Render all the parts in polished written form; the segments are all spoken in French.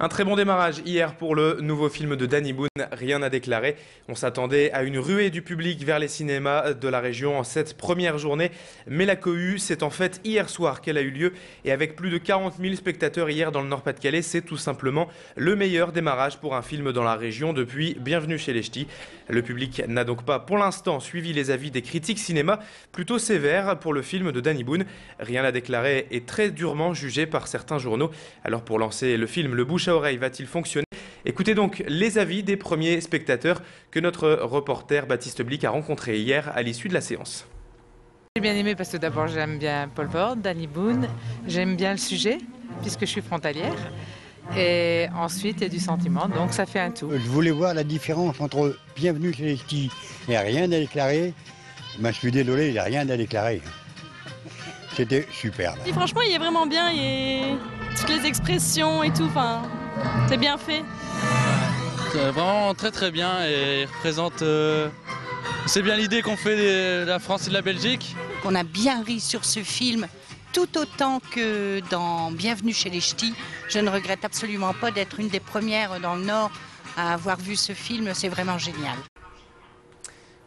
Un très bon démarrage hier pour le nouveau film de Danny Boone, Rien à déclarer. On s'attendait à une ruée du public vers les cinémas de la région en cette première journée. Mais la cohue, c'est en fait hier soir qu'elle a eu lieu. Et avec plus de 40 000 spectateurs hier dans le Nord-Pas-de-Calais, c'est tout simplement le meilleur démarrage pour un film dans la région depuis Bienvenue chez les Ch'tis. Le public n'a donc pas pour l'instant suivi les avis des critiques cinéma, plutôt sévères pour le film de Danny Boone. Rien à déclarer est très durement jugé par certains journaux. Alors pour lancer le film, le bouche à oreille va-t-il fonctionner? Écoutez donc les avis des premiers spectateurs que notre reporter Baptiste Blic a rencontrés hier à l'issue de la séance. J'ai bien aimé parce que d'abord j'aime bien Paul Vord, Danny Boone, j'aime bien le sujet puisque je suis frontalière et ensuite il y a du sentiment, donc ça fait un tout. Je voulais voir la différence entre Bienvenue chez les Ch'tis et Rien à déclarer. Ben, je suis désolé, il n'y a rien à déclarer. C'était superbe. Et franchement, il est vraiment bien, toutes les expressions et tout, enfin, c'est bien fait. C'est vraiment très très bien et il représente... C'est bien l'idée qu'on fait de la France et de la Belgique. On a bien ri sur ce film, tout autant que dans Bienvenue chez les Ch'tis. Je ne regrette absolument pas d'être une des premières dans le Nord à avoir vu ce film, c'est vraiment génial.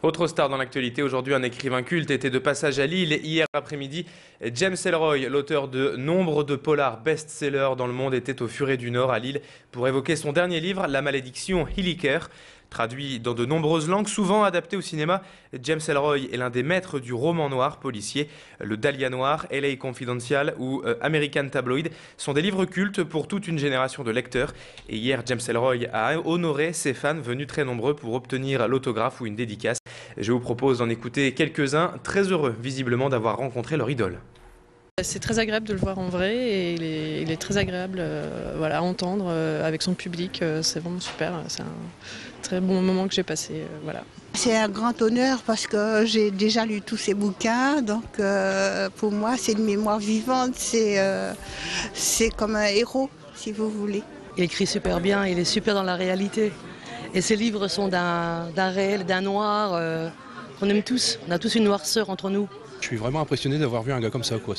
Autre star dans l'actualité, aujourd'hui un écrivain culte était de passage à Lille. Hier après-midi, James Ellroy, l'auteur de nombre de polars best-sellers dans le monde, était au Furet du Nord à Lille pour évoquer son dernier livre, La malédiction Hilliker. Traduit dans de nombreuses langues, souvent adapté au cinéma, James Ellroy est l'un des maîtres du roman noir policier. Le Dahlia Noir, LA Confidential ou American Tabloid sont des livres cultes pour toute une génération de lecteurs. Et hier, James Ellroy a honoré ses fans venus très nombreux pour obtenir l'autographe ou une dédicace. Je vous propose d'en écouter quelques-uns, très heureux visiblement d'avoir rencontré leur idole. C'est très agréable de le voir en vrai et il est très agréable à entendre avec son public, c'est vraiment super, c'est un très bon moment que j'ai passé. C'est un grand honneur parce que j'ai déjà lu tous ses bouquins, donc pour moi c'est une mémoire vivante, c'est comme un héros si vous voulez. Il écrit super bien, il est super dans la réalité et ses livres sont d'un réel, d'un noir qu'on aime tous, on a tous une noirceur entre nous. Je suis vraiment impressionné d'avoir vu un gars comme ça, quoi.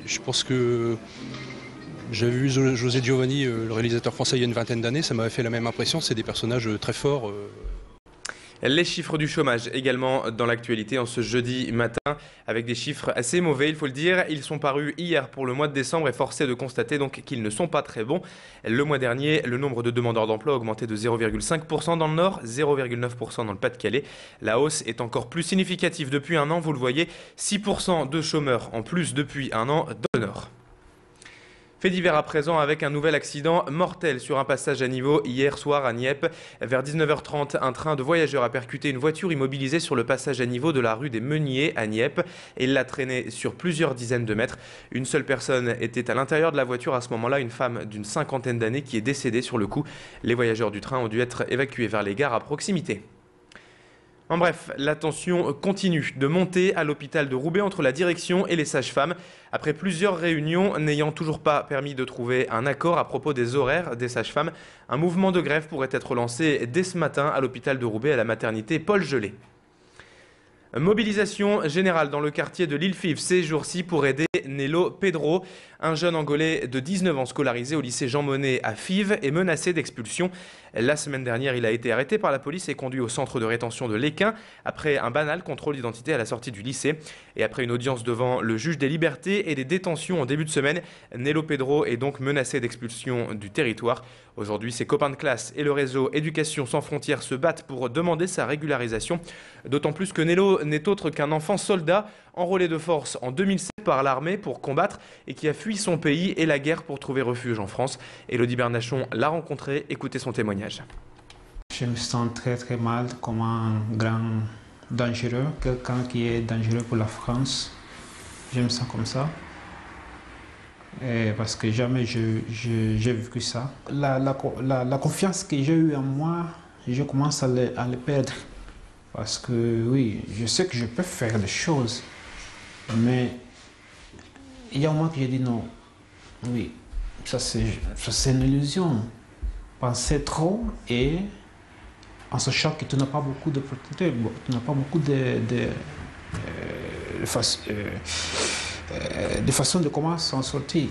Je pense que j'avais vu José Giovanni, le réalisateur français, il y a une vingtaine d'années, ça m'avait fait la même impression, c'est des personnages très forts. Les chiffres du chômage également dans l'actualité en ce jeudi matin avec des chiffres assez mauvais, il faut le dire. Ils sont parus hier pour le mois de décembre et forcé de constater donc qu'ils ne sont pas très bons. Le mois dernier, le nombre de demandeurs d'emploi a augmenté de 0,5% dans le Nord, 0,9% dans le Pas-de-Calais. La hausse est encore plus significative depuis un an, vous le voyez, 6% de chômeurs en plus depuis un an dans le Nord. Fait divers à présent avec un nouvel accident mortel sur un passage à niveau hier soir à Nieppe. Vers 19h30, un train de voyageurs a percuté une voiture immobilisée sur le passage à niveau de la rue des Meuniers à Nieppe et l'a traînée sur plusieurs dizaines de mètres. Une seule personne était à l'intérieur de la voiture à ce moment-là, une femme d'une cinquantaine d'années qui est décédée sur le coup. Les voyageurs du train ont dû être évacués vers les gares à proximité. En bref, la tension continue de monter à l'hôpital de Roubaix entre la direction et les sages-femmes. Après plusieurs réunions n'ayant toujours pas permis de trouver un accord à propos des horaires des sages-femmes, un mouvement de grève pourrait être lancé dès ce matin à l'hôpital de Roubaix à la maternité Paul Gelé. Mobilisation générale dans le quartier de l'Île-Five ces jours-ci pour aider Nelo Pedro, un jeune Angolais de 19 ans scolarisé au lycée Jean Monnet à Fives et menacé d'expulsion. La semaine dernière, il a été arrêté par la police et conduit au centre de rétention de l'Équin après un banal contrôle d'identité à la sortie du lycée. Et après une audience devant le juge des libertés et des détentions en début de semaine, Nelo Pedro est donc menacé d'expulsion du territoire. Aujourd'hui, ses copains de classe et le réseau Éducation sans frontières se battent pour demander sa régularisation. D'autant plus que Nelo n'est autre qu'un enfant soldat enrôlé de force en 2007 par l'armée pour combattre et qui a fui son pays et la guerre pour trouver refuge en France. Élodie Bernachon l'a rencontré, écoutez son témoignage. Je me sens très très mal comme un grand dangereux, quelqu'un qui est dangereux pour la France. Je me sens comme ça. Et parce que jamais j'ai vécu ça. La confiance que j'ai eue en moi, je commence à le perdre. Parce que oui, je sais que je peux faire des choses, mais il y a un moment que j'ai dit non. Oui, ça c'est une illusion. Penser trop et en sachant que tu n'as pas beaucoup d'opportunités, tu n'as pas beaucoup de façons de comment s'en sortir.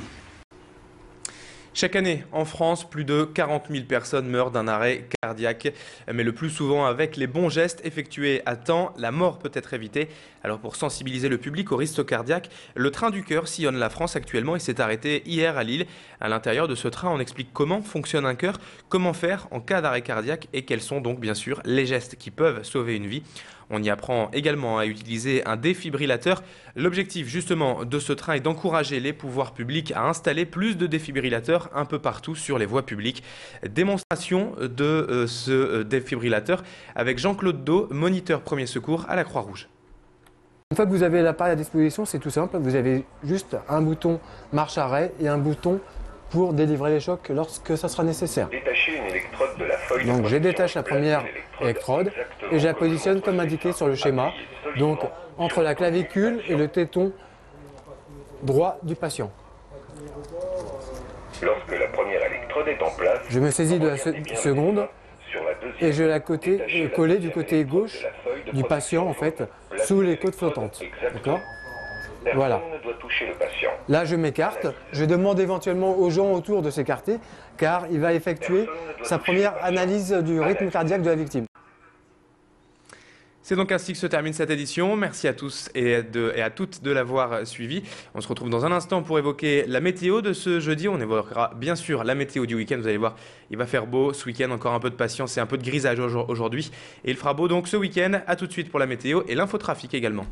Chaque année, en France, plus de 40 000 personnes meurent d'un arrêt cardiaque. Mais le plus souvent, avec les bons gestes effectués à temps, la mort peut être évitée. Alors pour sensibiliser le public au risque cardiaque, le train du cœur sillonne la France actuellement et s'est arrêté hier à Lille. À l'intérieur de ce train, on explique comment fonctionne un cœur, comment faire en cas d'arrêt cardiaque et quels sont donc bien sûr les gestes qui peuvent sauver une vie. On y apprend également à utiliser un défibrillateur. L'objectif justement de ce train est d'encourager les pouvoirs publics à installer plus de défibrillateurs un peu partout sur les voies publiques. Démonstration de ce défibrillateur avec Jean-Claude Do, moniteur premier secours à la Croix-Rouge. Une fois que vous avez l'appareil à disposition, c'est tout simple. Vous avez juste un bouton marche-arrêt et un bouton pour délivrer les chocs lorsque ça sera nécessaire. Donc je détache la première électrode et je la positionne comme indiqué sur le schéma, donc entre la clavicule et le téton droit du patient. Lorsque la première électrode est en place, je me saisis de la seconde et je la coller du côté gauche du patient en fait, sous les côtes flottantes. D'accord ? Voilà. Là, je m'écarte. Je demande éventuellement aux gens autour de s'écarter, car il va effectuer sa première analyse du rythme cardiaque de la victime. C'est donc ainsi que se termine cette édition. Merci à tous et à toutes de l'avoir suivi. On se retrouve dans un instant pour évoquer la météo de ce jeudi. On évoquera bien sûr la météo du week-end. Vous allez voir, il va faire beau ce week-end. Encore un peu de patience et un peu de grisage aujourd'hui. Et il fera beau donc ce week-end. À tout de suite pour la météo et l'infotrafic également.